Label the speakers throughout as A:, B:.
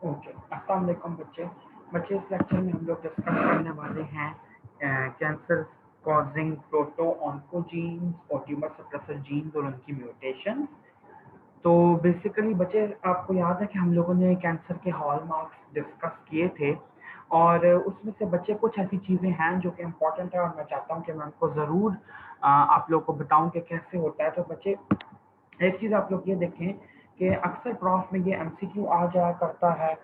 A: Okay, अस्सलाम वालेकुम बच्चे। बच्चे, इस लेक्चर में हम लोग डिस्कस करने वाले हैं कैंसर कॉजिंग प्रोटो ऑन्कोजीन्स और ट्यूमर सप्रेसर जीन्स और उनकी म्यूटेशन। तो बेसिकली बच्चे, आपको याद है कि हम लोगों ने कैंसर के हॉलमार्क्स डिस्कस किए थे और उसमें से बच्चे कुछ ऐसी चीज़ें हैं जो कि इम्पोर्टेंट है और मैं चाहता हूँ कि मैं उनको ज़रूर आप लोग को बताऊं कि कैसे होता है। तो बच्चे, एक चीज़ आप लोग ये देखें कि अक्सर प्रॉफ में ये एमसीक्यू आ जाया करता है,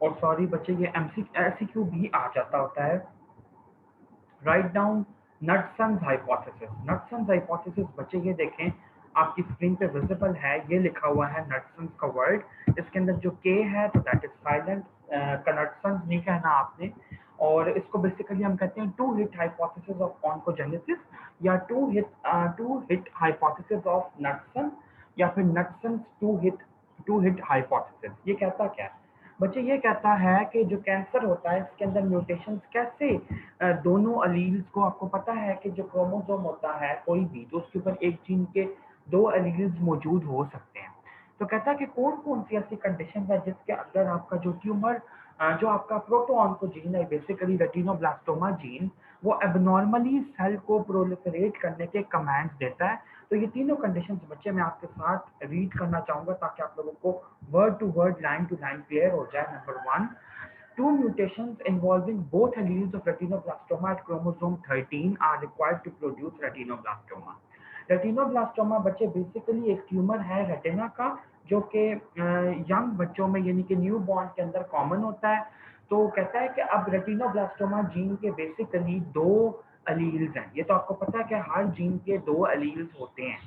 A: और सॉरी बच्चे, ये एमसीक्यू भी आ जाता होता है। Write down Knudson's hypothesis. Knudson's hypothesis बच्चे ये देखें, आपकी स्क्रीन पे विजिबल है, ये लिखा हुआ है नटसन्स का वर्ड। इसके अंदर जो के है तो दैट इज साइलेंट, कनटसन्स नहीं कहना आपने। और इसको बेसिकली हम कहते हैं two hit hypothesis of oncogenesis, या two hit hypothesis of Knudson, या फिर नटसन्स टू हिट हाइपोथेसिस। ये कहता क्या है बच्चे? ये कहता है कि जो कैंसर होता है इसके अंदर म्यूटेशंस कैसे दोनों अलील्स को, आपको पता है कि जो क्रोमोसोम होता है कोई भी, तो उसके ऊपर एक जीन के दो अलील्स मौजूद हो सकते हैं। तो कहता है कि कौन कौन सी ऐसी कंडीशन है जिसके अंदर आपका जो ट्यूमर, जो आपका प्रोटोऑन्कोजीन है, बेसिकली रेटिनोब्लास्टोमा जीन, वो एबनॉर्मली सेल को प्रोलिफरेट करने के कमांड्स देता है। तो ये तीनों कंडीशंस बच्चे मैं आपके साथ रीड करना चाहूंगा ताकि आप लोगों को word to word, line to line clear हो जाए। Number one, two mutations involving both alleles of retinoblastoma at chromosome 13 are required to produce retinoblastoma. Retinoblastoma बच्चे बेसिकली एक ट्यूमर है रेटिना का, जो कि यंग बच्चों में यानी कि न्यू बॉर्न के अंदर कॉमन होता है। तो कहता है कि अब रेटिनोब्लास्टोमा जीन के बेसिकली दो अलील्स हैं। ये तो आपको पता है कि हर जीन के दो अलील्स होते हैं,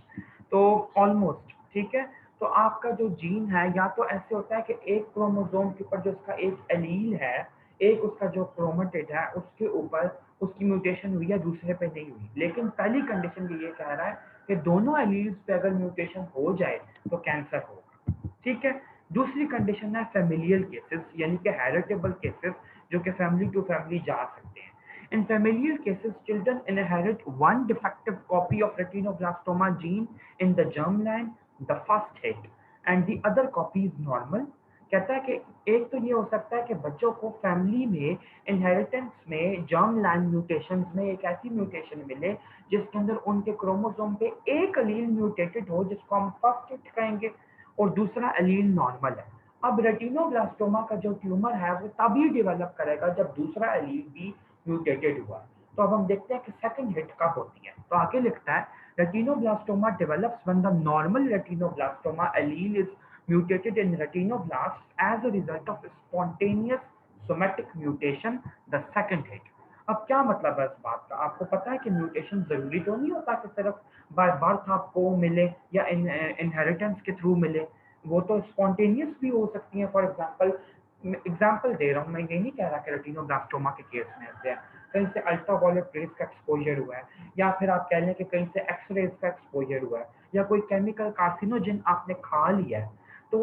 A: तो ऑलमोस्ट ठीक है। तो आपका जो जीन है, या तो ऐसे होता है कि एक क्रोमोसोम के ऊपर जो उसका एक एलील है, एक उसका जो क्रोमेटिड है उसके ऊपर उसकी म्यूटेशन हुई है, दूसरे पे नहीं हुई। लेकिन पहली कंडीशन ये कह रहा है कि दोनों एलील्स पे अगर म्यूटेशन हो जाए तो कैंसर होगा, ठीक है। दूसरी कंडीशन है फेमिलियल केसेस, यानी कि हेरिटेबल केसेस, जो कि फैमिली टू फैमिली जा सकते हैं। In familial cases, children inherit one defective copy of retinoblastoma gene in the germline, the first hit, and the other copy is normal. कहता है कि एक तो ये हो सकता है कि बच्चों को फैमिली में इनहेरिटेंस में जर्म लाइन म्यूटेशन में एक ऐसी म्यूटेशन मिले जिसके अंदर उनके क्रोमोसोम पे एक अलील म्यूटेटेड हो, जिसको हम फर्स्ट हिट कहेंगे, और दूसरा अलील नॉर्मल है। अब रेटिनोब्लास्टोमा का जो ट्यूमर है वो तभी डेवलप करेगा जब दूसरा एलील भी म्यूटेटेड हुआ। तो अब हम देखते हैं कि सेकंड हिट कब होती है। तो आगे लिखता है retinoblastoma develops when the normal retinoblastoma allele is mutated in retinoblasts as a result of spontaneous somatic mutation, the second hit. अब क्या मतलब है इस बात का? आपको पता है कि म्यूटेशन जरूरी तो नहीं होता कि सिर्फ बाय बर्थ आपको मिले या इनहेरिटेंस के थ्रू मिले, वो तो स्पॉन्टेनियस भी हो सकती है। फॉर एग्जाम्पल दे रहा हूँ, मैं ये नहीं कह रहा कि रेटिनोब्लास्टोमा के केस में ऐसे है, कहीं से अल्ट्रावायलेट रेज का एक्सपोजर हुआ है, या फिर आप कह लें कि कहीं से एक्सरेज का एक्सपोजर हुआ है, या कोई केमिकल कार्सिनोजन आपने खा लिया है। तो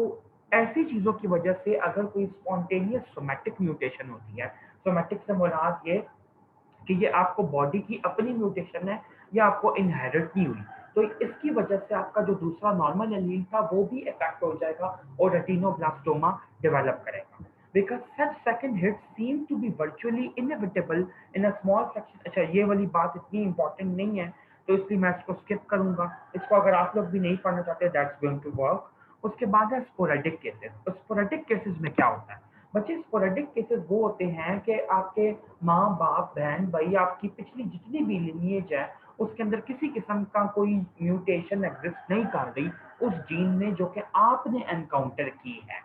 A: ऐसी चीजों की वजह से अगर कोई स्पॉन्टेनियस सोमैटिक म्यूटेशन होती है, सोमैटिक से मुराद ये कि ये आपको बॉडी की अपनी म्यूटेशन है या आपको इनहेरिट नहीं हुई, तो इसकी वजह से आपका जो दूसरा नॉर्मल एलील था वो भी इफेक्ट हो जाएगा और रेटिनोब्लास्टोमा डेवलप करेगा। Because such second hit seem to be virtually inevitable in a small fraction. अच्छा, ये वाली बात इतनी इंपॉर्टेंट नहीं है तो इसलिए मैं इसको स्किप करूंगा। इसको अगर आप लोग भी नहीं पढ़ना चाहते, दैट्स गोइंग टू वर्क। उसके बाद है स्पोरेडिक केसेस। स्पोरेडिक केसेस में क्या होता है बच्चे? स्पोरेडिक केसेस वो होते हैं कि आपके माँ बाप बहन भाई, आपकी पिछली जितनी भी लिनिएज है उसके अंदर किसी किस्म का कोई म्यूटेशन एग्जिस्ट नहीं कर रही उस जीन में जो कि आपने एनकाउंटर की है।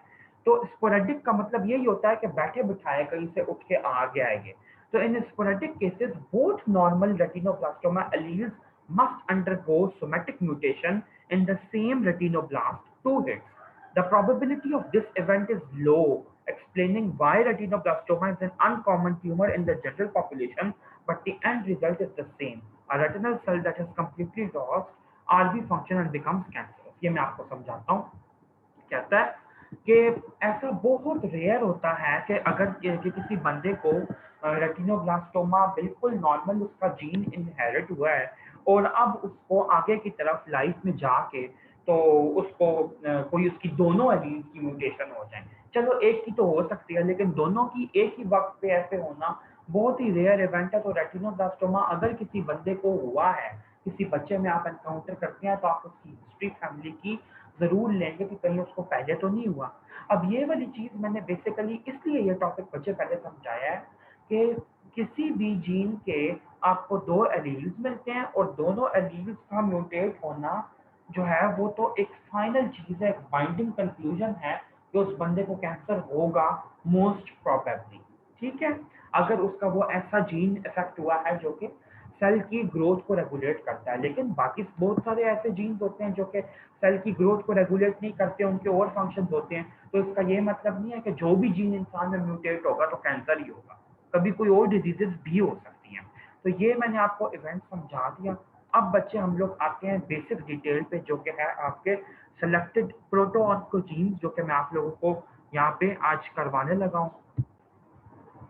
A: तो स्पोरेडिक का मतलब यही होता है कि बैठे बिठाए कहीं से उठ के आ गया है ये। तो in sporadic cases both normal retinoblastoma alleles must undergo somatic mutation in the same retinoblast two hits. The probability of this event is low, explaining why retinoblastoma is an uncommon tumor in the general population, but the end result is the same: a retinal cell that has completely lost RB function and becomes cancerous. ये मैं आपको समझाता हूँ। कहता है कि ऐसा बहुत रेयर होता है कि अगर कि किसी बंदे को रेटिनोब्लास्टोमा बिल्कुल नॉर्मल उसका जीन इनहेरिट हुआ है और अब उसको आगे की तरफ लाइफ में जाके तो उसको कोई उसकी दोनों एलील्स की म्यूटेशन हो जाए। चलो एक की तो हो सकती है, लेकिन दोनों की एक ही वक्त पे ऐसे होना बहुत ही रेयर इवेंट है। तो रेटिनोब्लास्टोमा अगर किसी बंदे को हुआ है, किसी बच्चे में आप एनकाउंटर करते हैं, तो आप उसकी हिस्ट्री फैमिली की ज़रूर लेंगे कि कहीं उसको पहले तो नहीं हुआ। अब ये वाली चीज़ मैंने बेसिकली इसलिए ये टॉपिक बच्चे पहले समझाया है कि किसी भी जीन के आपको 2 एलील्स मिलते हैं और दोनों एलील्स का म्यूटेट होना जो है वो तो एक फाइनल चीज़ है, एक बाइंडिंग कंक्लूजन है कि उस बंदे को कैंसर होगा मोस्ट प्रोबेबली। ठीक है? अगर उसका वो ऐसा जीन इफेक्ट हुआ है जो कि सेल की ग्रोथ को रेगुलेट करता है, लेकिन बाकी बहुत सारे ऐसे जीन्स होते हैं जो कि सेल की ग्रोथ को रेगुलेट नहीं करते, उनके और फंक्शन होते हैं। तो इसका ये मतलब नहीं है कि जो भी जीन इंसान में म्यूटेट होगा तो कैंसर ही होगा, कभी कोई और डिजीजेस भी हो सकती हैं। तो ये मैंने आपको इवेंट समझा दिया। अब बच्चे हम लोग आते हैं बेसिक डिटेल पे, जो कि है आपके सेलेक्टेड प्रोटोऑन्कोजीन्स, जो कि मैं आप लोगों को यहाँ पे आज करवाने लगा हूँ।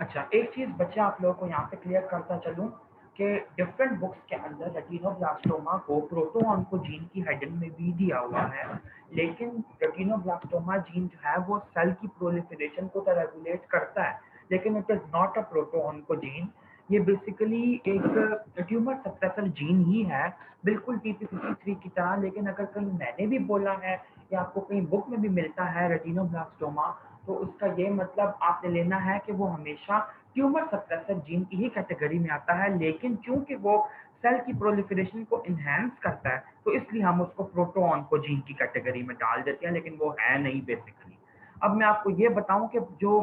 A: अच्छा, एक चीज़ बच्चे आप लोगों को यहाँ पे क्लियर करता चलूँ कि डिफरेंट बुक्स के अंदर रेटिनोब्लास्टोमा को प्रोटोऑन्कोजीन की हेडिंग में भी दिया हुआ है, लेकिन रेटिनोब्लास्टोमा जीन जो है वो सेल की प्रोलिफरेशन को तो रेगुलेट करता है, लेकिन इट इज़ नॉट अ प्रोटोऑन्कोजीन। ये बेसिकली एक ट्यूमर सप्रेसर जीन ही है, बिल्कुल TP53 की तरह। लेकिन अगर कहीं मैंने भी बोला है या आपको कहीं बुक में भी मिलता है रेटिनोब्लास्टोमा, तो उसका ये मतलब आपने लेना है कि वो हमेशा ट्यूमर सप्रेसर जीन की ही कैटेगरी में आता है, लेकिन चूंकि वो सेल की प्रोलिफरेशन को इन्हेंस करता है तो इसलिए हम उसको प्रोटोऑन्कोजीन की कैटेगरी में डाल देते हैं, लेकिन वो है नहीं बेसिकली। अब मैं आपको ये बताऊं कि जो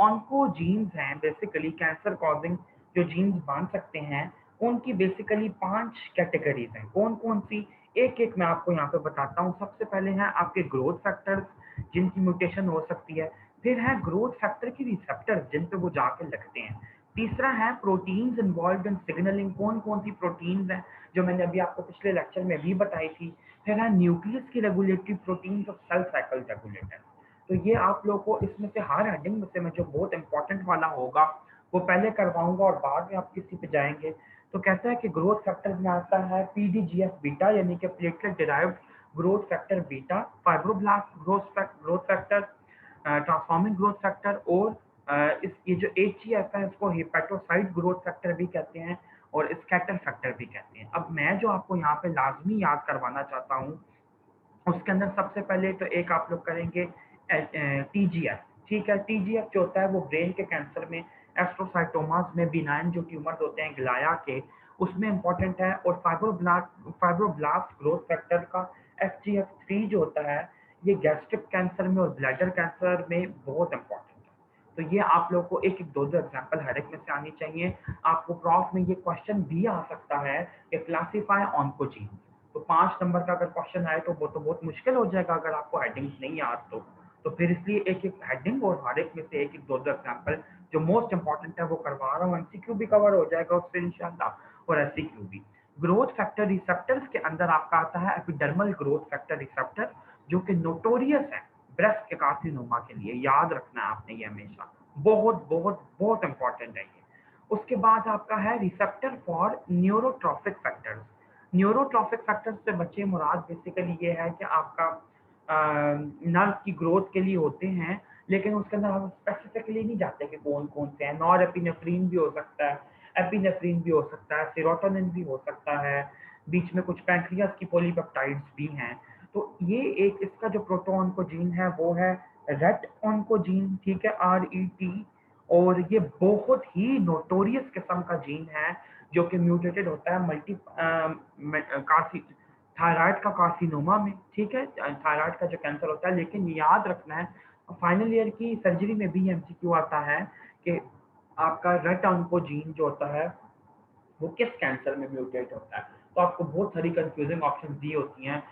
A: ऑन्कोजीन्स हैं, बेसिकली कैंसर कॉजिंग जो जीन्स बन सकते हैं, उनकी बेसिकली 5 कैटेगरीज हैं। कौन कौन सी, एक एक मैं आपको यहाँ पे बताता हूँ। सबसे पहले हैं आपके ग्रोथ फैक्टर्स, जिनकी म्यूटेशन हो सकती है। फिर है ग्रोथ फैक्टर की रिसेप्टर्स, जिन पे वो जाके लगते हैं। तीसरा है प्रोटीन्स इन्वॉल्व इन सिग्नलिंग, कौन कौन सी प्रोटीन्स हैं, जो मैंने अभी आपको पिछले लेक्चर में भी बताई थी। फिर है न्यूक्लियस की रेगुलेटरी प्रोटीन्स और सेल साइकिल रेगुलेटर। तो ये आप लोगों को इसमें से हर हेडिंग में से मैं जो बहुत इंपॉर्टेंट वाला होगा वो पहले करवाऊंगा और बाद में आप किसी पे जाएंगे। तो कहता है कि ग्रोथ फैक्टर में आता है PDGF बीटा, यानी कि platelet derived growth factor beta, fibroblast growth factor, transforming growth factor, और इस ये जो HGF है इसको हेपेटोसाइट ग्रोथ फैक्टर भी कहते हैं और स्कैटर फैक्टर भी कहते हैं। अब मैं जो आपको यहाँ पे लाजमी याद करवाना चाहता हूँ, उसके अंदर सबसे पहले तो एक आप लोग करेंगे TGF। ठीक है, TGF जो होता है वो ब्रेन के कैंसर में, एस्ट्रोसाइटोमास में, बिनाइन जो ट्यूमर्स होते हैं ग्लाया के, उसमें इंपॉर्टेंट है। और फाइब्रोब्लास्ट ग्रोथ फैक्टर का FGF3 जो होता है, ये गैस्ट्रिक कैंसर में और ब्लैडर कैंसर में बहुत इंपॉर्टेंट है। तो ये आप लोग को एक एक दो दो एग्जाम्पल हर एक में से आनी चाहिए। आपको प्रॉफ में ये क्वेश्चन भी आ सकता है कि क्लासीफाई ऑन्कोजीन। तो 5 नंबर का अगर क्वेश्चन आए तो वो तो बहुत मुश्किल हो जाएगा अगर आपको हेडिंग्स नहीं याद तो फिर इसलिए एक एक हेडिंग और हर एक में से एक एक दो दो एग्जाम्पल जो मोस्ट इंपॉर्टेंट है वो करवा रहा हूँ। MCQ भी कवर हो जाएगा उससे इंशाल्लाह, और SCQ भी। ग्रोथ फैक्टर रिसेप्टर्स के अंदर आपका आता है एपिडर्मल ग्रोथ फैक्टर रिसेप्टर, जो कि नोटोरियस है ब्रेस्ट के कार्सिनोमा के लिए। याद रखना है आपने ये हमेशा, बहुत बहुत बहुत इंपॉर्टेंट है ये। उसके बाद आपका है receptor for neurotrophic factors. Neurotrophic factors से बच्चे मुराद बेसिकली ये है कि आपका नर्व की ग्रोथ के लिए होते हैं, लेकिन उसके अंदर हम स्पेसिफिकली नहीं जाते कि कौन कौन से हैं। नॉर एपिनेफ्रीन भी हो सकता है, एपिनेफ्रीन भी हो सकता है, सेरोटोनिन भी हो सकता है, बीच में कुछ पैंक्रियास की पॉलीपेप्टाइड्स भी हैं। तो ये एक इसका जो प्रोटोऑन्कोजीन है वो है रेट ऑन्कोजीन। ठीक है, RET। और ये बहुत ही नोटोरियस किस्म का जीन है जो कि म्यूटेटेड होता है मल्टी कार्सी थायराइड का कार्सिनोमा में। ठीक है, थायराइड का जो कैंसर होता है। लेकिन याद रखना है, फाइनल ईयर की सर्जरी में भी MCQ आता है कि आपका रेट ऑन्कोजीन जो होता है वो किस कैंसर में म्यूटेट होता है। तो आपको बहुत सारी कंफ्यूजिंग ऑप्शन दी होती हैं,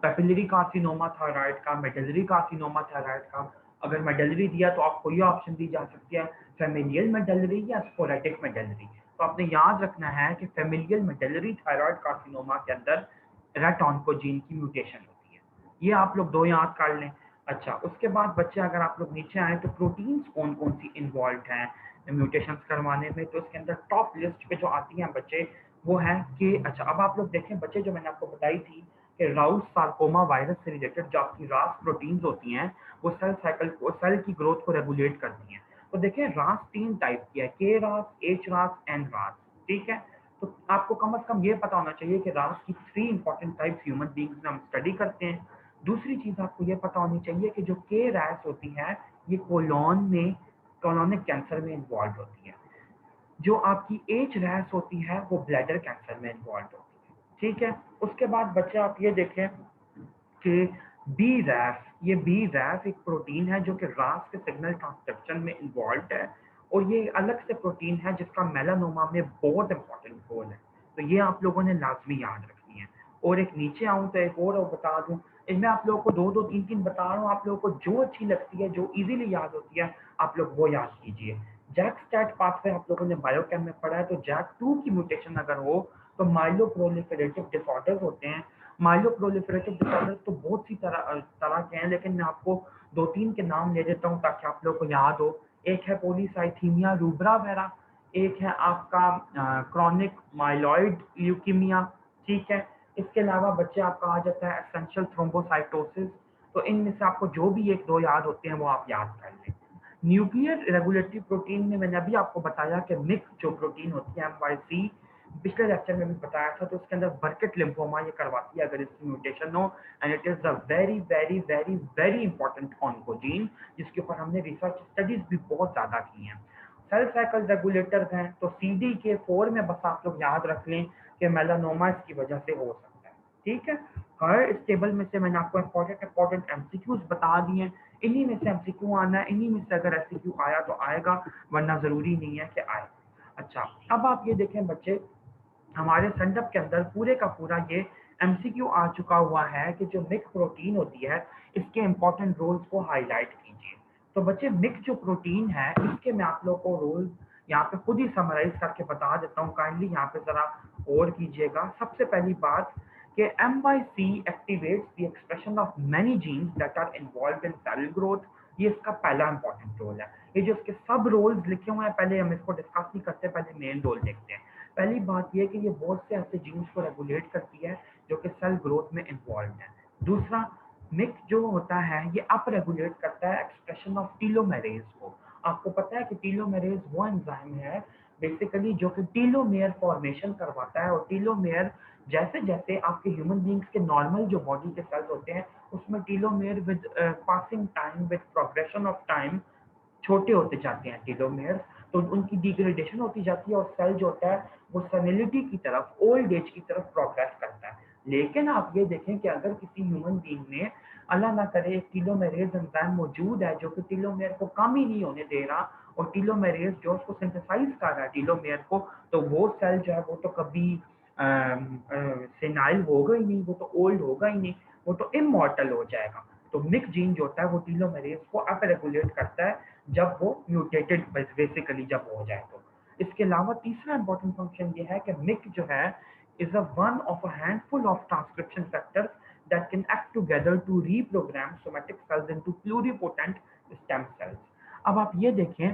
A: पेपिलरी कार्सिनोमा थायराइड का, मेडलरी कार्सिनोमा थायराइड का। अगर मेडलरी दिया तो आपको ये ऑप्शन दी जा सकती है फेमिलियल मेडलरी या स्पोरेटिक मेडलरी। तो आपने याद रखना है कि फेमिलियल मेडलरी थायराइड कार्सिनोमा के अंदर रेट ऑन्कोजीन की म्यूटेशन होती है। ये आप लोग दो याद कर लें। अच्छा, उसके बाद बच्चे अगर आप लोग नीचे आए तो प्रोटीन्स कौन कौन सी इन्वॉल्व हैं म्यूटेशंस करवाने में, तो इसके अंदर टॉप लिस्ट पे जो आती हैं बच्चे वो है कि, अच्छा अब आप लोग देखें बच्चे, जो मैंने आपको बताई थी कि राउस सार्कोमा वायरस से रिलेटेड जो आपकी रास प्रोटीन्स होती हैं वो सेल साइकिल को, सेल की ग्रोथ को रेगुलेट करती हैं। तो देखिए रास 3 टाइप की है, के रास, एच रास, एन रास, ठीक है। तो आपको कम से कम ये पता होना चाहिए कि रास की 3 इंपॉर्टेंट टाइप्स ह्यूमन बीइंग्स में हम स्टडी करते हैं। दूसरी चीज आपको ये पता होनी चाहिए कि जो के रैस होती है ये कोलोनिक कैंसर में इन्वॉल्व होती है। जो आपकी एच रैस होती है वो ब्लैडर कैंसर में इन्वॉल्व होती है, ठीक है। उसके बाद बच्चे आप ये देखें कि बी रैफ, ये बी रैफ एक प्रोटीन है जो कि रास के सिग्नल ट्रांसक्रिप्शन में इन्वॉल्व है, और ये अलग से प्रोटीन है जिसका मेलानोमा में बहुत इंपॉर्टेंट रोल है। तो ये आप लोगों ने लाजमी याद रखनी है। और एक नीचे आऊं तो एक और बता दूं, इनमें आप लोगों को दो दो तीन तीन बता रहा हूँ, आप लोगों को जो अच्छी लगती है, जो इजीली याद होती है, आप लोग वो याद कीजिए। जैक स्टैट पाथवे आप लोगों ने बायोकेम में पढ़ा है, तो जैक 2 की म्यूटेशन अगर हो तो माइलोप्रोलिफरेटिव डिसऑर्डर्स होते हैं। माइलोप्रोलिफरेटिव डिसऑर्डर्स तो बहुत सी तरह के हैं, लेकिन मैं आपको दो तीन के नाम ले देता हूँ ताकि आप लोगों को याद हो। एक है पोलीसाइथीमिया रूब्रा वेरा, एक है आपका क्रॉनिक माइलॉइड ल्यूकीमिया, ठीक है। इसके अलावा बच्चे आपका आ जाता है एसेंशियल थ्रोम्बोसाइटोसिस। तो इनमें से आपको जो भी एक दो याद होते हैं वो आप याद कर लें। न्यूक्लियर रेगुलेटरी प्रोटीन में मैंने अभी आपको बताया कि मिक्स जो प्रोटीन होती है MYC, पिछले लेक्चर में भी बताया था, तो उसके अंदर बर्केट लिम्फोमा ये करवाती है अगर इसकी म्यूटेशन हो, and it is a very very very very important oncogene जिसके ऊपर हमने रिसर्च स्टडीज भी बहुत ज्यादा की हैं। सेल साइकिल रेगुलेटर्स हैं, तो CD4 में बस आप लोग याद रख लें कि मेलानोमा इसकी वजह से हो सकता है, ठीक है। हर इस टेबल में से मैंने आपको इंपॉर्टेंट इंपॉर्टेंट एमसीक्यूज बता दिए, इन्हीं में से एमसीक्यू आना है, इन्हीं में से अगर एमसीक्यू आया तो आएगा, वरना जरूरी नहीं है कि आए। अच्छा, अब आप ये देखें बच्चे, हमारे सेंटअप के अंदर पूरे का पूरा ये एमसीक्यू आ चुका हुआ है कि जो मिक्स प्रोटीन होती है इसके इंपॉर्टेंट रोल्स को हाईलाइट कीजिए। तो बच्चे मिक्स जो प्रोटीन है इसके मैं आप लोग को रोल यहाँ पे खुद ही समराइज करके बता देता हूँ, काइंडली यहाँ पे जरा और कीजिएगा। सबसे पहली बात कि MYC activates the expression of many genes that are involved in cell growth, ये इसका पहला इंपॉर्टेंट रोल है। ये जो इसके सब रोल्स लिखे हुए हैं पहले हम इसको डिस्कस नहीं करते, पहले मेन रोल देखते हैं। पहली बात यह कि ये बहुत से ऐसे जीन्स को रेगुलेट करती है जो कि सेल ग्रोथ में इन्वॉल्व है। दूसरा, मिक जो होता है ये अप रेगुलेट करता है एक्सप्रेशन ऑफ टीलोमेरेज को। आपको पता है कि टीलोमेरेज वो एंजाइम है बेसिकली जो कि टीलोमेयर फॉर्मेशन करवाता है, और टीलोमेयर जैसे जैसे आपके ह्यूमन बींग्स के नॉर्मल जो बॉडी के सेल्स होते हैं उसमें telomere with passing time, with progression of time छोटे होते जाते हैं टीलोमेयर, तो उनकी डिग्रेडेशन होती जाती है और सेल जो होता है वो सेनिलिटी की तरफ, ओल्ड एज की तरफ प्रोग्रेस करता है। लेकिन आप ये देखें कि अगर किसी ह्यूमन बीइंग में अल्लाह ना करे टीलोमेरेज एंजाइम मौजूद है जो कि टीलोमेयर को कम ही नहीं होने दे रहा, और टीलोमेरेज जो उसको सिंथेसाइज कर रहा है टीलोमेयर को, तो वो सेल जो है वो तो कभी सेनाइल होगा ही नहीं, वो तो ओल्ड होगा ही नहीं, वो तो इमॉर्टल हो जाएगा। तो मिक जीन जो होता है वो टीलोमेरेज को अप रेगुलेट करता है जब वो म्यूटेटेड बेसिकली जब हो जाए तो। इसके अलावा तीसरा इंपॉर्टेंट फंक्शन ये है कि मिक जो है is a one of a handful of transcription factors that can act together to reprogram somatic cells into pluripotent stem cells। अब आप ये देखें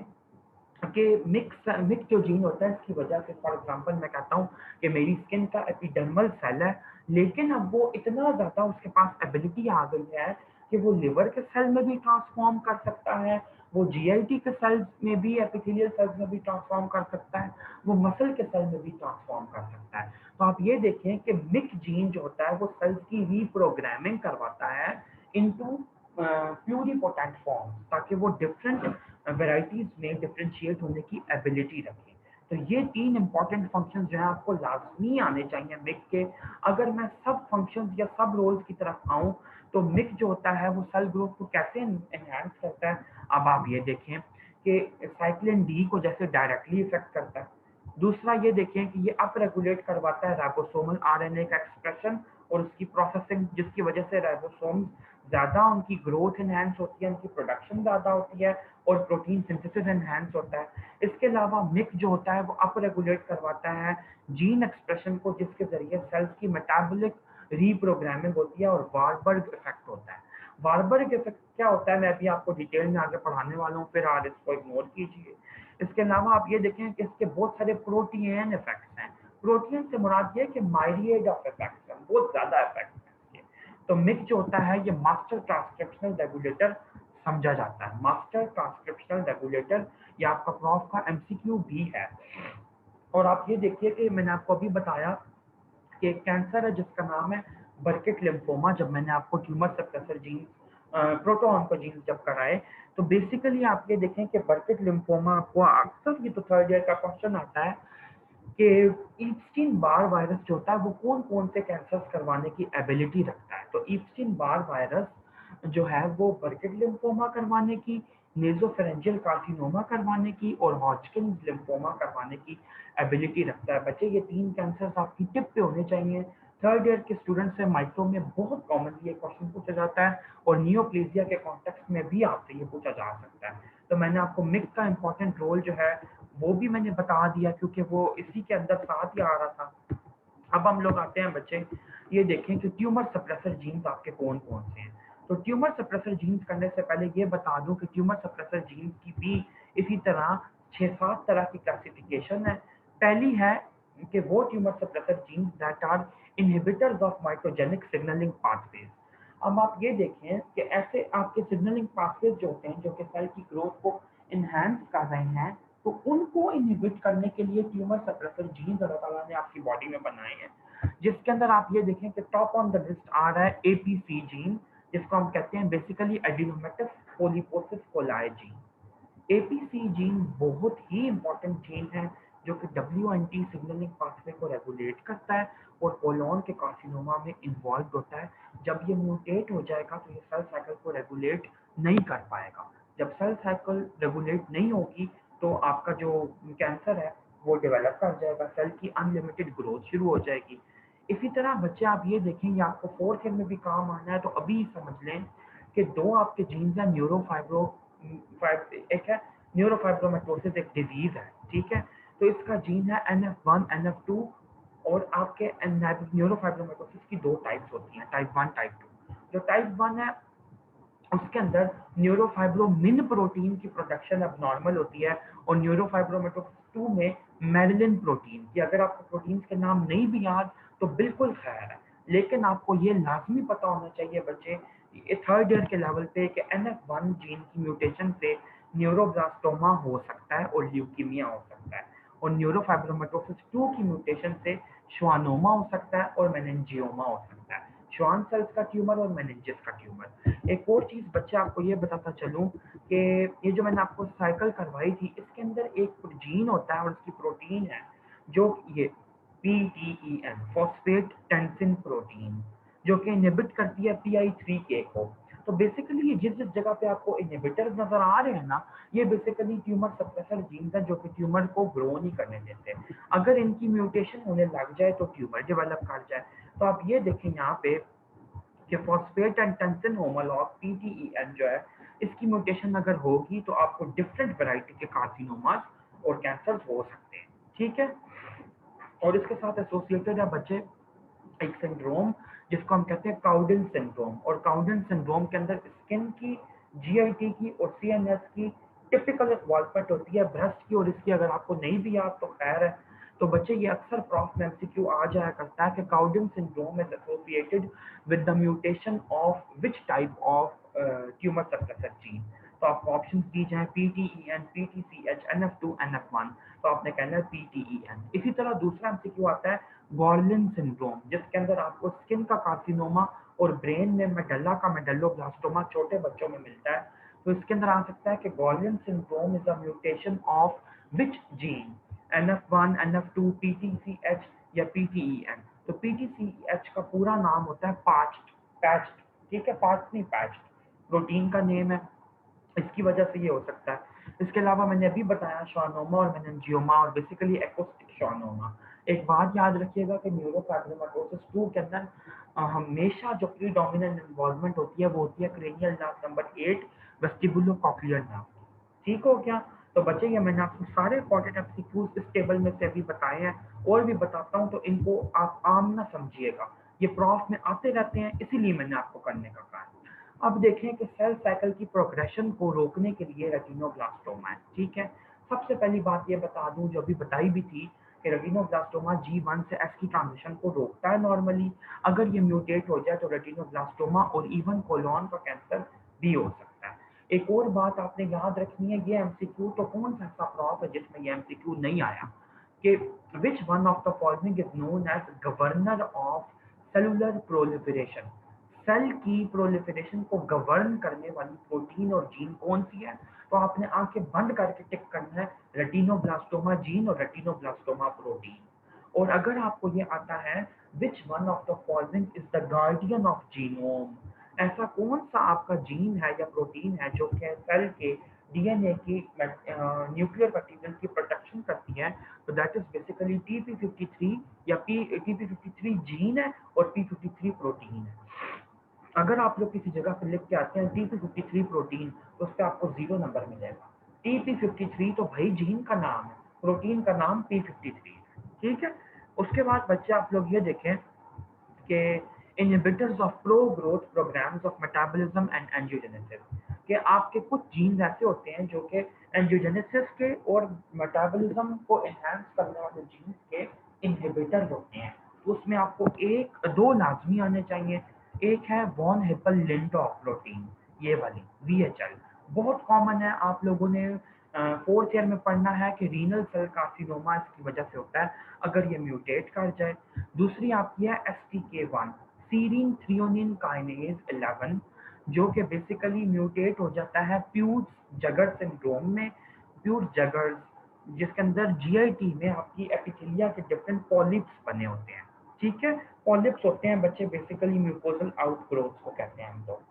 A: कि मिक्स जो जीन होता है इसकी वजह से, फॉर एग्जांपल मैं कहता हूँ कि मेरी स्किन का एपिडर्मल सेल है, लेकिन अब वो इतना ज़्यादा उसके पास एबिलिटी आ गई है कि वो लिवर के सेल में भी ट्रांसफॉर्म कर सकता है, वो जीआईटी के सेल्स में भी, एपिथेलियल सेल्स में भी ट्रांसफॉर्म कर सकता है, वो मसल के सेल में भी ट्रांसफॉर्म कर सकता है। तो आप ये देखें कि मिक्स जीन जो होता है वो सेल्स की रीप्रोग्रामिंग करवाता है इनटू प्यूरिपोटेंट फॉर्म, ताकि वो डिफरेंट वेराइटीज में डिफ्रेंशिएट होने की एबिलिटी रखें। तो ये तीन इंपॉर्टेंट फंक्शंस जो है आपको लाजमी आने चाहिए मिक के। अगर मैं सब फंक्शंस या सब रोल्स की तरफ आऊं तो मिक जो होता है वो सेल ग्रोथ को कैसे एनहांस करता है। अब आप ये देखें कि साइक्लिन डी को जैसे डायरेक्टली इफेक्ट करता है। दूसरा ये देखें कि ये अप रेगुलेट करवाता है राइबोसोमल आरएनए का एक्सप्रेशन और उसकी प्रोसेसिंग, जिसकी वजह से राइबोसोम ज्यादा उनकी ग्रोथ एनहांस होती है, उनकी प्रोडक्शन ज्यादा होती है और प्रोटीन सिंथेसिस एनहांस होता है। इसके अलावा मिक जो होता है वो अप रेगुलेट करवाता है जीन एक्सप्रेशन को, जिसके जरिए सेल्स की मेटाबॉलिक रीप्रोग्रामिंग होती है और वारबर्ग इफेक्ट होता है। वारबर्ग इफेक्ट क्या होता है मैं अभी आपको डिटेल में आगे पढ़ाने वाला हूँ, फिर आप इसको इग्नोर कीजिए। इसके अलावा आप ये देखें कि इसके बहुत सारे प्रोटीन इफेक्ट्स हैं। प्रोटीन से मुराद ये कि माइरिएड ऑफ इफेक्ट्स हैं, बहुत ज्यादा इफेक्ट्स हैं। तो मिक जो होता है ये मास्टर ट्रांसक्रिप्शनल रेगुलेटर समझा जाता है। मास्टर ट्रांसक्रिप्शनल रेगुलेटर ये आपका प्रॉफ का एमसीक्यू भी है। और आप ये देखिए कि मैंने आपको अभी बताया कि एक कैंसर है जिसका नाम है बर्किट लिम्फोमा। जब मैंने आपको ट्यूमर सप्रेसर जीन प्रोटोऑन्कोजीन जब कराए, तो बेसिकली आप ये देखें कि बर्किट लिम्फोमा आपको अक्सर ये तो थर्ड ईयर का क्वेश्चन आता है कि ईप्स्टीन बार वायरस जो होता है वो कौन कौन से कैंसर्स करवाने की एबिलिटी रखता है। तो ईप्स्टीन बार वायरस जो है वो बर्किट लिम्फोमा करवाने की, नेजोफेरेंजियल कार्सिनोमा करवाने की और हॉजकिन लिम्फोमा करवाने की एबिलिटी रखता है। बच्चे ये तीन कैंसर्स आपकी टिप पे होने चाहिए। थर्ड ईयर के स्टूडेंट से माइक्रो में बहुत कॉमनली ये क्वेश्चन पूछा जाता है और नियोप्लेजिया के कॉन्टेक्स्ट में भी आपसे ये पूछा जा सकता है। तो मैंने आपको मिक का इंपॉर्टेंट रोल जो है वो भी मैंने बता दिया क्योंकि वो इसी के अंदर साथ ही आ रहा था। अब हम लोग आते हैं बच्चे, ये देखें कि ट्यूमर सप्रेसर जीन्स आपके कौन कौन से हैं। तो ट्यूमर सप्रेसर जीन्स करने से पहले ये बता दूं कि ट्यूमर सप्रेसर जीन्स की भी इसी तरह 6-7 तरह की क्लासिफिकेशन है। पहली है कि वो tumour suppressor genes that are inhibitors of microgenic signalling pathways. अब आप ये देखें कि ऐसे आपके सिग्नलिंग पाथवेज जो होते हैं जो कि सेल की ग्रोथ को इनहेंस कर रहे हैं, तो उनको इनहिबिट करने के लिए ट्यूमर सप्रेसर जीन्स अल्लाह ताला ने आपकी बॉडी में बनाए हैं। जिसके अंदर आप ये देखें कि टॉप ऑन द लिस्ट आ रहा है एपीसी जीन, जिसको हम कहते हैं basically adenomatous polyposis coli gene. APC gene बहुत ही इंपॉर्टेंट जीन है जो कि डब्ल्यूएनटी सिग्नलिंग पाथवे को रेगुलेट करता है और कोलोन के कार्सिनोमा में इन्वॉल्व होता है। जब ये म्यूटेट हो जाएगा तो ये सेल साइकिल को रेगुलेट नहीं कर पाएगा। जब सेल साइकिल रेगुलेट नहीं होगी तो आपका जो कैंसर है वो डेवलप कर जाएगा, सेल की अनलिमिटेड ग्रोथ शुरू हो जाएगी। इसी तरह बच्चे आप ये देखेंगे आपको फोर्थ ईयर में भी काम आना है, तो अभी समझ लें कि दो आपके जीन्स हैं न्यूरोफाइब्रो, एक है न्यूरोफाइब्रोमेटोसिस, एक डिजीज है, ठीक है। तो इसका जीन है NF1 NF2 और आपके न्यूरोफाइब्रोमेटोसिस की दो टाइप्स होती हैं, टाइप 1 टाइप 2। जो टाइप 1 है उसके अंदर न्यूरोफाइब्रोमिन प्रोटीन की प्रोडक्शन अब नॉर्मल होती है और न्यूरोफाइब्रोमेटोसिस 2 में मेरिलिन प्रोटीन की। अगर आपको प्रोटीन्स के नाम नहीं भी याद तो बिल्कुल खैर है, लेकिन आपको ये लाजमी पता होना चाहिए बच्चे थर्ड ईयर के लेवल पे कि NF1 जीन की म्यूटेशन से न्यूरोब्लास्टोमा हो सकता है और ल्यूकीमिया हो सकता है, और न्यूरोफाइब्रोमेटोसिस 2 की म्यूटेशन से श्वानोमा हो सकता है और मेनिंजियोमा हो सकता है, श्वान सेल्स का ट्यूमर और मेनिंजिस का ट्यूमर। एक और चीज बच्चे आपको ये बताता चलूं कि ये जो मैंने आपको साइकिल करवाई थी इसके अंदर एक जीन होता है और उसकी प्रोटीन है जो ये PTEN फॉस्फेट टेंसिन प्रोटीन, जो कि इनहिबिट करती है PI3K को। तो बेसिकली ये जिस जिस जगह पे आपको इनहिबिटर्स नजर आ रहे हैं ना, ये बेसिकली ट्यूमर सप्रेसर जीन्स हैं जो कि ट्यूमर को ग्रो नहीं करने देते। अगर इनकी म्यूटेशन होने लग जाए तो ट्यूमर डेवलप कर जाए। तो आप ये देखें यहाँ पे कि फॉस्फेट एंड टेंसिन होमोलॉग PTEN जो है इसकी म्यूटेशन अगर होगी तो आपको डिफरेंट वैरायटी के कार्सिनोमास और कैंसर हो सकते हैं, ठीक है। और इसके साथ एसोसिएटेड है बच्चे एक सिंड्रोम जिसको हम कहते हैं काउडिन सिंड्रोम। और काउडिन सिंड्रोम के अंदर स्किन की, GIT की और CNS की टिपिकल इन्वॉल्वमेंट होती है ब्रेस्ट की, और इसकी अगर आपको नहीं भी याद तो खैर है। तो बच्चे ये अक्सर प्रॉफ में MCQ आ जाया करता है कि Cowden syndrome is associated with the mutation of which type of tumour suppressor gene. तो आपको ऑप्शन दी जाए PTEN, PTCH, NF2, NF1, तो आपने कहना है PTEN। इसी तरह दूसरा MCQ आता है गॉर्लिन सिंड्रोम, जिसके अंदर आपको स्किन का कार्सिनोमा और ब्रेन में मेडल्ला का मेडल्लोब्लास्टोमा छोटे बच्चों में मिलता है। तो इसके अंदर आ सकता है कि Gorlin syndrome is a mutation of which gene, NF1, NF2, PTCH या PTEN। तो PTCH का पूरा नाम होता है पैच्ड, ठीक है, पार्ट नहीं पैच्ड, प्रोटीन का नेम है, इसकी वजह से ये हो सकता है। इसके अलावा मैंने अभी बताया श्वानोमा और मेनिंजियोमा और बेसिकली एक्रोस्टिक श्वानोमा। एक बात याद रखिएगा कि न्यूरोफाइब्रोमेटोसिस 2 के अंदर हमेशा जो प्रीडोमिनेंट इन्वॉल्वमेंट होती है वो होती है cranial nerve number 8, vestibulo cochlear nerve. ठीक हो गया। तो बच्चे ये मैंने आपको सारे इंपॉर्टेंट एमसीक्यूज इस टेबल में से अभी बताए हैं, और भी बताता हूँ, तो इनको आप आम ना समझिएगा, ये प्रॉफ में आते रहते हैं इसीलिए मैंने आपको करने का कहा। अब देखें कि सेल साइकिल की प्रोग्रेशन को रोकने के लिए रेटिनोब्लास्टोमा है, ठीक है। सबसे पहली बात ये बता दूं जो अभी बताई भी थी कि रेटिनोब्लास्टोमा G1 से S की ट्रांजिशन को रोकता है नॉर्मली। अगर ये म्यूटेट हो जाए तो रेटिनोब्लास्टोमा और इवन कोलोन का कैंसर भी हो सकता है। एक और बात आपने याद रखनी है, ये एमसीक्यू तो कौन सा ऐसा क्रॉप है जिसमें ये एमसीक्यू नहीं आया कि which one of the following is known as governor of cellular proliferation. Cell की प्रोलिफरेशन को गवर्न करने वाली प्रोटीन और जीन कौन सी है? तो आपने आंखें बंद करके टिक करना है रेटिनोब्लास्टोमा जीन और रेटिनोब्लास्टोमा प्रोटीन। और अगर आपको ये आता है विच one of the following is the guardian of genome, ऐसा कौन सा आपका जीन है या प्रोटीन है जो कि सेल के डीएनए की न्यूक्लियर मटेरियल की प्रोटेक्शन करती है, तो दैट इज बेसिकली TP53 या TP53 जीन है और P53 प्रोटीन है। अगर आप लोग किसी जगह पर लिख के आते हैं TP53 प्रोटीन तो उस पर आपको 0 नंबर मिलेगा। TP53 तो भाई जीन का नाम है, प्रोटीन का नाम P53 है, ठीक है। उसके बाद बच्चे आप लोग ये देखें कि inhibitors of pro growth programs of metabolism and angiogenesis, कि आपके कुछ जीन्स ऐसे होते हैं जो कि एंजियोजेनेसिस के और मेटाबॉलिज्म को एनहांस करने वाले जीन्स के इनहिबिटर होते हैं। तो उसमें आपको एक दो लाजमी आने चाहिए। एक है वॉन हिपल लिंटॉफ प्रोटीन, ये वाली VHL बहुत कॉमन है, आप लोगों ने फोर्थ ईयर में पढ़ना है कि रीनल सेल कार्सिनोमा इसकी वजह से होता है अगर ये म्यूटेट कर जाए। दूसरी आपकी है STK1 सीरीन थ्रियोनिन काइनेज 11, जो कि बेसिकली म्यूटेट हो जाता है प्यूर्स जगर सिंड्रोम में। प्यूर्स जगर जिसके अंदर GIT में आपकी एपिथेलिया के डिफरेंट पॉलिप्स बने होते हैं, ठीक है। पॉलिप्स होते हैं बच्चे बेसिकली म्यूकोजल आउटग्रोथ को कहते हैं हम लोग।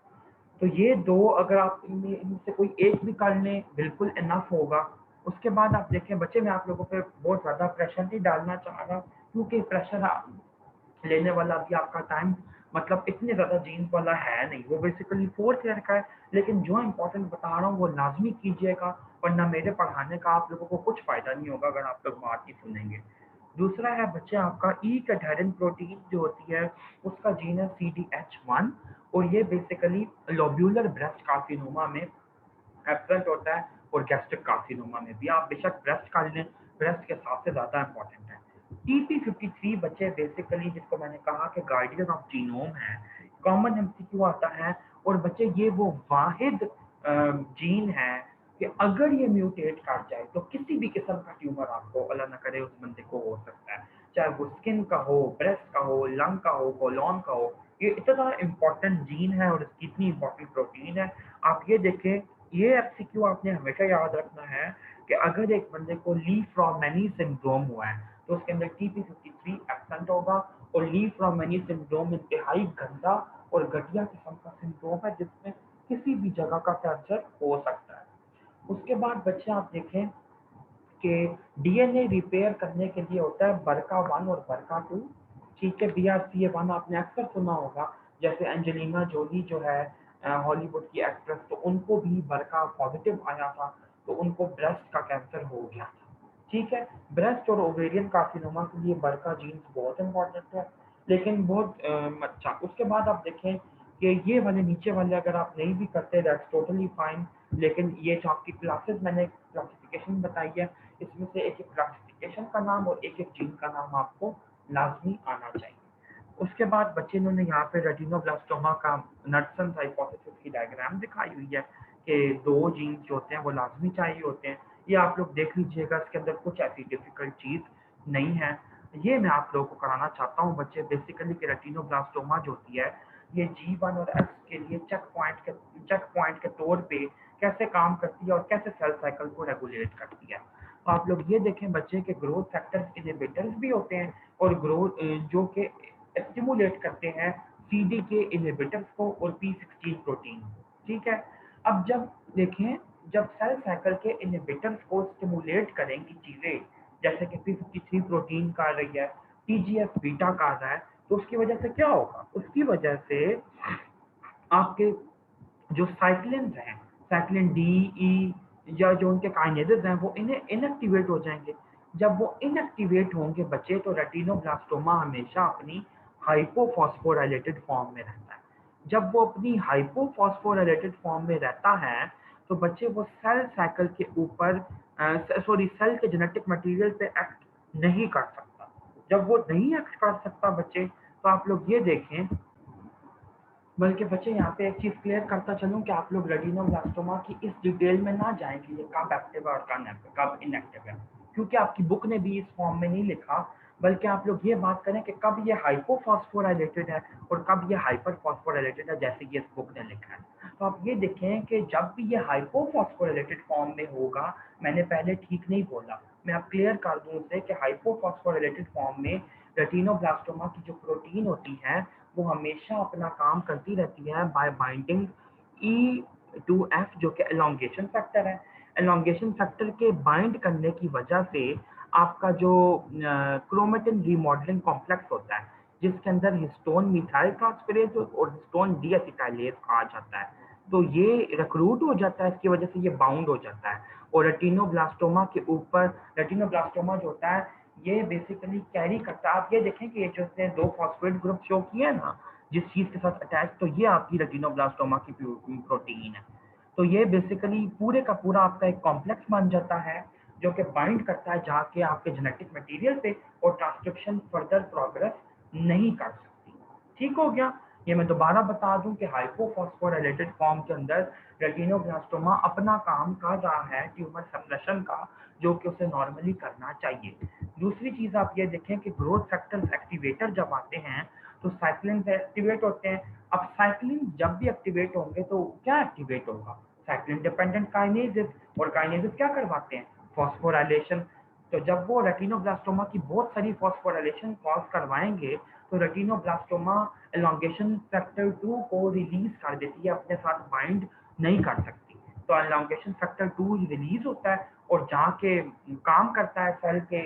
A: तो ये दो अगर आप इनसे कोई एक भी कर लें बिल्कुल इनफ होगा। उसके बाद आप देखें बच्चे, मैं आप लोगों पे बहुत ज़्यादा प्रेशर नहीं डालना चाह रहा क्योंकि प्रेशर लेने वाला भी आपका टाइम मतलब इतने ज़्यादा जीन्स वाला है नहीं, वो बेसिकली फोर्थ ईयर का है। लेकिन जो इंपॉर्टेंट बता रहा हूँ वो लाजमी कीजिएगा, वरना मेरे पढ़ाने का आप लोगों को कुछ फ़ायदा नहीं होगा अगर आप लोग बात ही सुनेंगे। दूसरा है बच्चे आपका ई कैथेरिन प्रोटीन जो होती है उसका जीन है CDH1, और ये बेसिकली लोब्यूलर ब्रेस्ट कार्सिनोमा में एब्सेंट होता है और गैस्ट्रिक कार्सिनोमा में भी। आप बेशक ब्रेस्ट का लें, ब्रेस्ट के सबसे ज़्यादा इंपॉर्टेंट है। TP53 बच्चे बेसिकली जिसको मैंने कहा कि गार्डियन ऑफ जीनोम है, कॉमन MCQ आता है। और बच्चे ये वो वाहिद जीन है कि अगर ये म्यूटेट कर जाए तो किसी भी किस्म का ट्यूमर आपको अल्लाह ना करे उस बंदे को हो सकता है, चाहे वो स्किन का हो, ब्रेस्ट का हो, लंग का हो, कोलोन का हो। ये इतना इंपॉर्टेंट जीन है और इसकी इतनी इंपॉर्टेंट प्रोटीन है। आप ये देखें, ये MCQ आपने हमेशा याद रखना है कि अगर एक बंदे को ली फ्रॉम मैनी सिंड्रोम हुआ है तो उसके अंदर TP53 एब्सेंट होगा। और ली फ्रॉम मैनी सिंड्रोम इंतहाई गंदा और घटिया किस्म का सिंड्रोम है जिसमें किसी भी जगह का कैंसर हो सकता है। उसके बाद बच्चे आप देखें कि DNA रिपेयर करने के लिए होता है BRCA1 और BRCA2, ठीक है। BRCA1 आपने अक्सर सुना होगा, जैसे एंजेलिना जोली जो है हॉलीवुड की एक्ट्रेस, तो उनको भी BRCA पॉजिटिव आया था, तो उनको ब्रेस्ट का कैंसर हो गया था, ठीक है। ब्रेस्ट और ओवेरियन कार्सिनोमा के लिए BRCA जीन्स बहुत इंपॉर्टेंट है, लेकिन बहुत अच्छा। उसके बाद आप देखें कि ये वाले नीचे वाले अगर आप नहीं भी करते दैट्स टोटली फाइन, लेकिन ये जो आपकी क्लासेस मैंने क्लासिफिकेशन बताई है इसमें से एक एक क्लासिफिकेशन का नाम और एक एक जीन का नाम आपको लाजमी आना चाहिए। उसके बाद बच्चे इन्होंने यहाँ पे रेटिनोब्लास्टोमा का नट्सन हाइपोथेसिस की डायग्राम दिखाई हुई है कि दो जीन्स जो होते हैं वो लाजमी चाहिए होते हैं। ये आप लोग देख लीजिएगा, इसके अंदर कुछ ऐसी डिफिकल्ट चीज़ नहीं है। ये मैं आप लोगों को कराना चाहता हूँ बच्चे, बेसिकली कि रेटिनोब्लास्टोमा जो होती है ये G1 और S के लिए चेक पॉइंट के तौर पे कैसे काम करती है और कैसे सेल साइकिल को रेगुलेट करती है। तो आप लोग ये देखें बच्चे के ग्रोथ फैक्टर्स इनहिबिटर्स भी होते हैं और ग्रोथ जो कि स्टिमुलेट करते हैं CDK इनहिबिटर्स को और P16 प्रोटीन, ठीक है। अब जब देखें, जब सेल साइकिल के इनहिबिटर्स को स्टिमुलेट करेंगी चीज़ें जैसे कि P53 प्रोटीन कर रही है, TGF बीटा कर रहा है, तो उसकी वजह से क्या होगा? उसकी वजह से आपके जो साइक्लिन हैं, साइक्लिन डी ई या जो उनके काइनेजेस हैं वो इन्हें इनएक्टिवेट हो जाएंगे। जब वो इनएक्टिवेट होंगे बच्चे तो रेटिनोब्लास्टोमा हमेशा अपनी हाइपोफॉस्फोराइलेटेड फॉर्म में रहता है। जब वो अपनी हाइपोफॉस्फोराइलेटेड फॉर्म में रहता है तो बच्चे वो सेल साइकिल के ऊपर सेल के जेनेटिक मटेरियल पे एक्ट नहीं कर सकता। जब वो नहीं एक्ट कर सकता बच्चे, तो आप लोग ये देखें, बल्कि बच्चे यहाँ पे एक चीज़ क्लियर करता चलूँ कि आप लोग रेटिनोब्लास्टोमा की इस डिटेल में ना जाएं कि ये कब एक्टिव है और कब इनएक्टिव है, क्योंकि आपकी बुक ने भी इस फॉर्म में नहीं लिखा, बल्कि आप लोग ये बात करें कि कब ये हाइपोफॉस्फोराइलेटेड है और कब ये हाइपर फॉस्फोराइलेटेड है, जैसे कि इस बुक ने लिखा है। तो आप ये देखें कि जब भी ये हाइपोफॉस्फोराइलेटेड फॉर्म में होगा, मैंने पहले ठीक नहीं बोला, मैं अब क्लियर कर दूं उसे कि हाइपोफॉस्फोराइलेटेड फॉर्म में रेटिनोब्लास्टोमा की जो प्रोटीन होती है वो हमेशा अपना काम करती रहती है बाय बाइंडिंग E2F, जो कि एलोंगेशन फैक्टर है। एलोंगेशन फैक्टर के बाइंड करने की वजह से आपका जो क्रोमेटिन रीमॉडलिंग कॉम्प्लेक्स होता है, जिसके अंदर हिस्टोन मिथाइल ट्रांसफेरेज और हिस्टोन डीएसिटाइलेज कहा जाता है, तो ये रिक्रूट हो जाता है, इसकी वजह से ये बाउंड हो जाता है। और रेटिनोब्लास्टोमा के ऊपर, रेटिनोब्लास्टोमा जो होता है ये बेसिकली कैरी करता है, आप ये देखें कि ये जो इसने दो फॉस्फेट ग्रुप शो किए हैं ना जिस चीज के साथ अटैच, तो ये आपकी रेटिनोब्लास्टोमा की प्रोटीन है। तो ये बेसिकली पूरे का पूरा आपका एक कॉम्प्लेक्स बन जाता है जो कि बाइंड करता है जाके आपके जेनेटिक मटेरियल पे, और ट्रांसक्रिप्शन फर्दर प्रोग्रेस नहीं कर सकती। ठीक हो गया। ये मैं दोबारा बता दूं कि हाइपोफॉस्फोराइलेटेड फॉर्म के अंदर रेटिनोब्लास्टोमा अपना काम कर रहा है ट्यूमर सप्रेशन का, जो कि उसे नॉर्मली करना चाहिए। दूसरी चीज आप ये देखें कि ग्रोथ फैक्टर्स एक्टिवेटर जब आते हैं तो साइक्लिन से एक्टिवेट होते हैं। अब साइक्लिन जब भी एक्टिवेट होंगे तो क्या एक्टिवेट होगा? साइक्लिन डिपेंडेंट काइनेजेस, और काइनेजेस क्या करवाते हैं? फॉस्फोराइलेशन। तो जब वो रेटिनोब्लास्टोमा की बहुत सारी फॉस्फोराइलेशन कॉज करवाएंगे, तो रेटिनोब्लास्टोमा एलोंगेशन फैक्टर 2 को रिलीज कर देती है, अपने साथ बाइंड नहीं कर सकती। तो एलोंगेशन फैक्टर 2 रिलीज होता है और जाके काम करता है सेल के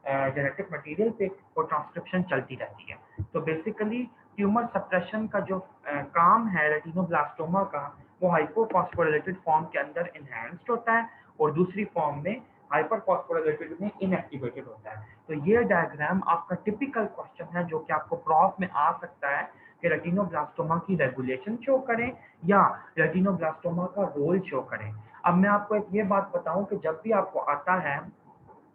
A: जेनेटिक मटेरियल पे, और ट्रांसक्रिप्शन चलती रहती है। तो बेसिकली ट्यूमर सप्रेशन का जो काम है रेटिनोब्लास्टोमा का, वो हाइपोफॉस्फोराइलेटेड फॉर्म के अंदर इनहेंस्ड होता है और दूसरी फॉर्म में हाइपर फॉस्फोराइलेटेड में इनएक्टिवेटेड होता है। तो ये डायग्राम आपका टिपिकल क्वेश्चन है जो कि आपको प्रॉफ में आ सकता है कि रेटिनोब्लास्टोमा की रेगुलेशन शो करें या रेटिनोब्लास्टोमा का रोल शो करें। अब मैं आपको एक ये बात बताऊं कि जब भी आपको आता है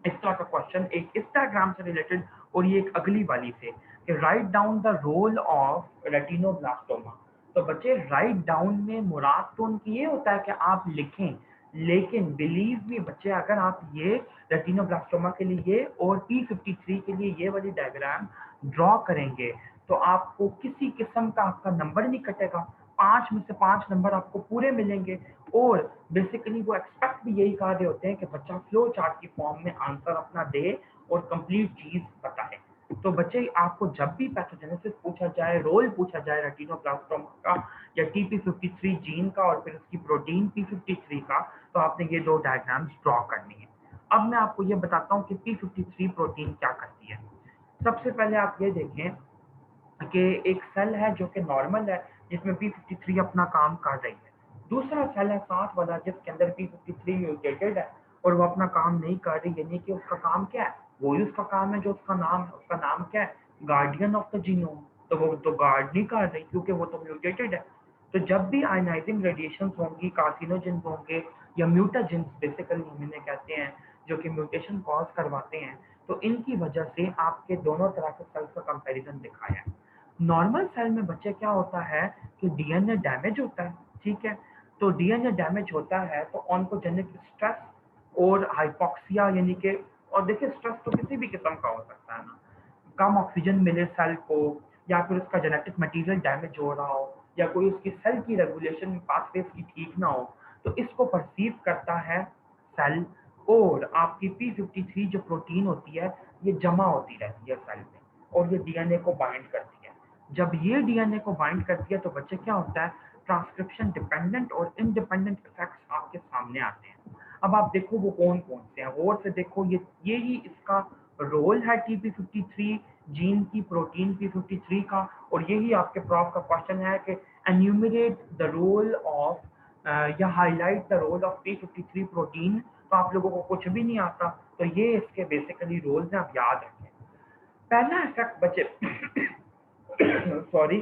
A: इस तरह का क्वेश्चन, एक इस डायग्राम से रिलेटेड और ये एक अगली वाली से, कि write down the role of retinoblastoma. तो बच्चे राइट डाउन में मुराद तो उनकी ये होता है कि आप लिखें, लेकिन बिलीव मी बच्चे, अगर आप ये रेटिनोब्लास्टोमा के लिए और P53 के लिए ये वाली डायग्राम ड्रॉ करेंगे, तो आपको किसी किस्म का आपका नंबर नहीं कटेगा, 5 में से 5 नंबर आपको पूरे मिलेंगे। और बेसिकली वो एक्सपेक्ट भी यही कर रहे होते हैं कि बच्चा फ्लो चार्ट की फॉर्म में आंसर अपना दे और कंप्लीट चीज बताए। तो बच्चे आपको जब भी पैथोजेनेसिस पूछा जाए, रोल पूछा जाए रेटिनोब्लास्टोमा का या TP53 जीन का और फिर उसकी प्रोटीन P53 का, तो आपने ये दो डायग्राम्स ड्रॉ करनी है। अब मैं आपको ये बताता हूँ कि P53 प्रोटीन क्या करती है। सबसे पहले आप ये देखें कि एक सेल है जो कि नॉर्मल है, जिसमें P53 अपना काम कर रही है। दूसरा सेल है साथ वाला, जिसके अंदर P53 म्यूटेटेड है और वो अपना काम नहीं कर रही, यानी कि उसका काम क्या है? वही उसका काम है जो उसका नाम है। उसका नाम क्या है? Guardian of the genome. तो वो तो गार्ड नहीं कर रही क्योंकि वो तो म्यूटेटेड है। तो जब भी आयनाइजिंग रेडिएशन होंगी, कार्सिनोजेंस होंगे या म्यूटाजेंस बेसिकली हम इन्हें कहते हैं, जो कि म्यूटेशन कॉज करवाते हैं, तो इनकी वजह से आपके दोनों तरह के सेल्स का कंपैरिजन दिखाया है। नॉर्मल सेल में बच्चे क्या होता है कि डीएनए डैमेज होता है, ठीक है? तो डीएनए डैमेज होता है तो ऑन्कोजेनिक स्ट्रेस और हाइपोक्सिया, यानी कि, और देखिए स्ट्रेस तो किसी भी किस्म का हो सकता है ना, कम ऑक्सीजन मिले सेल को, या फिर उसका जेनेटिक मटेरियल डैमेज हो रहा हो, या कोई उसकी सेल की रेगुलेशन पाथवेज की ठीक ना हो, तो इसको परसीव करता है सेल। और आपकी P53 जो प्रोटीन होती है, ये जमा होती रहती है सेल में और ये डीएनए को बाइंड करती है। जब ये डीएनए को बाइंड करती है तो बच्चे क्या होता है, ट्रांसक्रिप्शन डिपेंडेंट और इंडिपेंडेंट इफेक्ट्स आपके सामने आते हैं। अब आप देखो वो कौन कौन से हैं, गौर से देखो, ये ही इसका रोल है TP53 जीन की, प्रोटीन P53 का। और यही आपके प्रॉफ का क्वेश्चन है कि enumerate the role of or highlight the role of P53 protein. तो आप लोगों को कुछ भी नहीं आता, तो ये इसके बेसिकली रोल्स हैं, आप याद रखें। पहला इफेक्ट बचे सॉरी,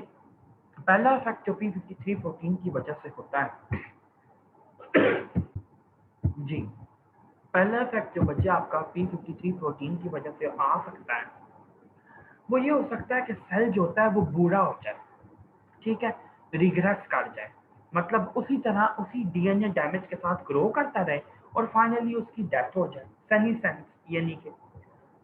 A: पहला इफेक्ट जो P53 प्रोटीन की वजह से होता है जी, पहला इफेक्ट जो बच्चे आपका P53 प्रोटीन की वजह से आ सकता है वो ये हो सकता है कि सेल जो होता है वो बूढ़ा हो जाए, ठीक है, रिग्रेस कर जाए, मतलब उसी तरह उसी डीएनए डैमेज के साथ ग्रो करता रहे और फाइनली उसकी डेथ हो जाए, सेनीसेंस यानी कि।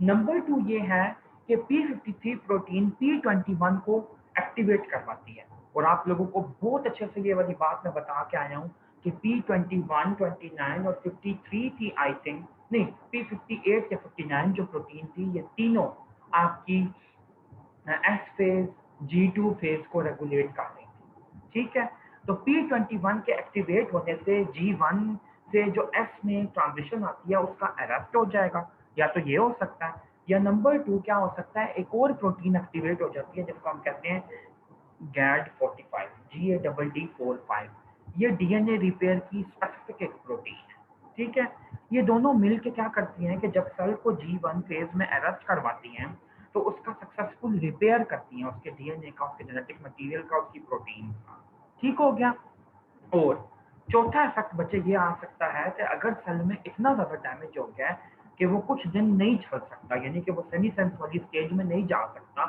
A: नंबर 2 ये है कि P53 प्रोटीन P21 को एक्टिवेट करवाती है, और आप लोगों को बहुत अच्छे से ये वाली बात मैं बता के आया हूँ कि P21, 29 और 53 थी आई थिंक, नहीं P58 या 59 जो प्रोटीन थी, ये तीनों आपकी एस फेज G2 फेज को रेगुलेट कर रही थी, ठीक है। तो P21 के एक्टिवेट होने से G1 से जो S में ट्रांजिशन आती है उसका अरेस्ट हो जाएगा, या तो ये हो सकता है, या नंबर 2 क्या हो सकता है, एक और प्रोटीन एक्टिवेट हो जाती है जिसको हम कहते हैं GAD45, GADD45। ये डीएनए रिपेयर की स्पेसिफिक एक प्रोटीन है, ठीक है। ये दोनों मिलके क्या करती हैं कि जब सेल को G1 फेज में अरेस्ट करवाती हैं तो उसका सक्सेसफुल रिपेयर करती हैं, उसके डीएनए का, उसके जेनेटिक मटेरियल का, उसकी प्रोटीन का, ठीक हो गया। और चौथा इफेक्ट बच्चे ये आ सकता है कि अगर सेल में इतना ज्यादा डैमेज हो गया है कि वो कुछ दिन नहीं चल सकता, यानी कि वो सेमीसेंस वाली स्टेज में नहीं जा सकता,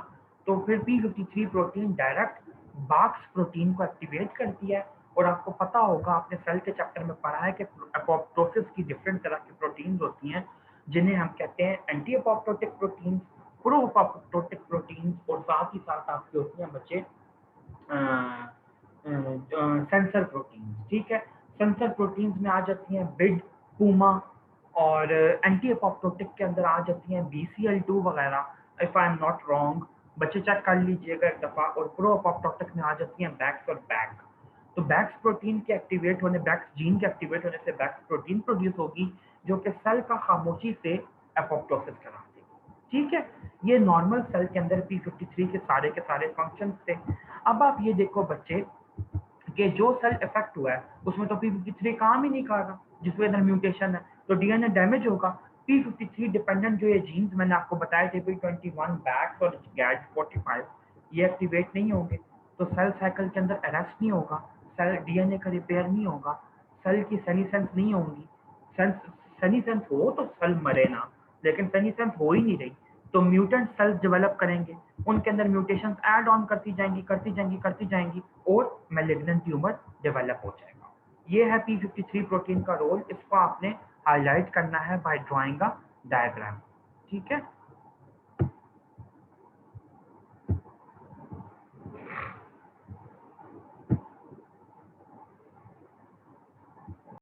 A: तो फिर P53 protein direct box protein को एक्टिवेट करती है। और आपको पता होगा, आपने सेल के चैप्टर में पढ़ा है कि अपोप्टोसिस की डिफरेंट तरह की प्रोटीन होती हैं, जिन्हें हम कहते हैं anti apoptotic protein, pro apoptotic protein, और साथ ही साथ आपकी होती हैं बच्चे सेंसर प्रोटीन, ठीक है। सेंसर प्रोटीन्स में आ जाती हैं बिड, पूमा, और एंटी अपोप्टोटिक के अंदर आ जाती हैं BCL2 वगैरह, if I am not wrong, बच्चे चेक कर लीजिएगा एक दफा। और प्रो अपोप्टोटिक में आ जाती हैं बैक्स और बैक। तो बैक्स प्रोटीन के एक्टिवेट होने, बैक्स जीन के एक्टिवेट होने से बैक्स प्रोटीन प्रोड्यूस होगी जो कि सेल का खामोशी से अपोप्टोसिस करा देगी, ठीक है। ये नॉर्मल सेल के अंदर P53 के सारे फंक्शन थे। अब आप ये देखो बच्चे कि जो सेल इफेक्ट हुआ है उसमें तो P53 काम ही नहीं कर रहा, जिसके अंदर म्यूटेशन है, तो डीएनए डैमेज होगा। P53 डिपेंडेंट जो ये जीन्स मैंने आपको बताए थे, P21 बैक्स और GAD45, ये एक्टिवेट नहीं होंगे, तो सेल साइकिल के अंदर अरेस्ट नहीं होगा, सेल डीएनए का रिपेयर नहीं होगा, सेल की सेनीसेंस नहीं होंगी। सेल सेनीसेंस हो तो सेल मरे ना, लेकिन सेनीसेंस हो ही नहीं रही, तो म्यूटेंट सेल्स डेवलप करेंगे, उनके अंदर म्यूटेशंस ऐड ऑन करती जाएंगी, करती जाएंगी, करती जाएंगी, और मैलिग्नेंट ट्यूमर डेवलप हो जाएगा। ये है P53 प्रोटीन का रोल, इसको आपने हाईलाइट करना है बाय ड्राइंग अ डायग्राम, ठीक है।